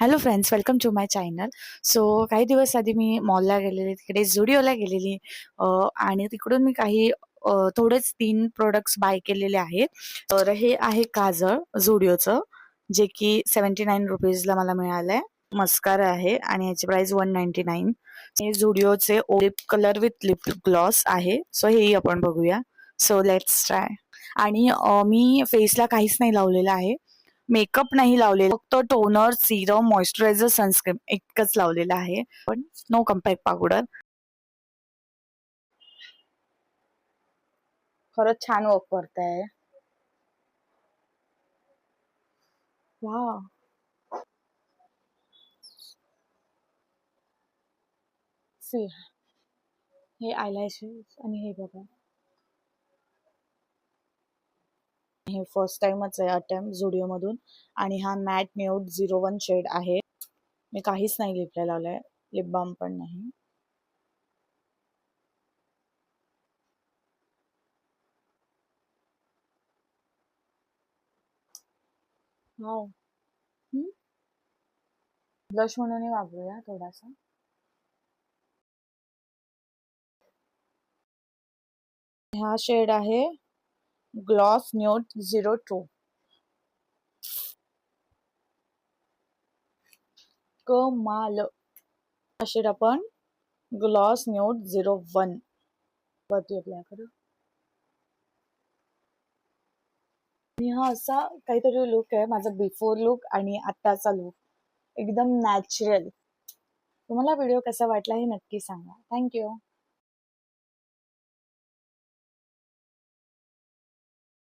Hello friends, welcome to my channel. So काही दिवस आधी मी मॉलला गेलेली, तिकडे झुडिओला गेलेली आणि तिकडून मी काही थोडेच 3 प्रोडक्ट्स बाय केलेले आहेत. तर हे आहे काजळ झुडिओचं, जे की 79 रुपीजला मला मिळालंय. मस्कारा आहे आणि याची प्राइस 199. हे झुडिओचे lip colour with lip gloss आहे. सो हेही आपण बघूया. So let's try. आणि मी फेसला काहीच नाही लावलेलं आहे, मेकअप नाही लावलेला, फक्त टोनर, सिरम, मॉइश्चरायझर, सनस्क्रीन इतकंच लावलेलं आहे. पण नो कम्पॅक्ट पावडर. खरंच छान वर्क करताय. वाव. सी, हे आयलॅशेस आणि हे बघा. हे फर्स्ट टाइमच आहे अटेम्प्ट झुडिओ मधून. आणि हा मॅट न्यूड 01 शेड आहे. मी काहीच नाही लिपला लावलंय, लिप बाम पण नाही. वाव. ब्लश म्हणून वापरूया थोडासा. हा शेड आहे ग्लॉस न्यूड 02. कमाल. हा शेड आपण ग्लॉस न्यूड 01 वरती अप्लाय करू. आणि हा असा काहीतरी लुक आहे माझा, बिफोर लुक आणि आत्ताचा लुक एकदम नॅचरल. तुम्हाला व्हिडिओ कसा वाटला हे नक्की सांगा. थँक्यू.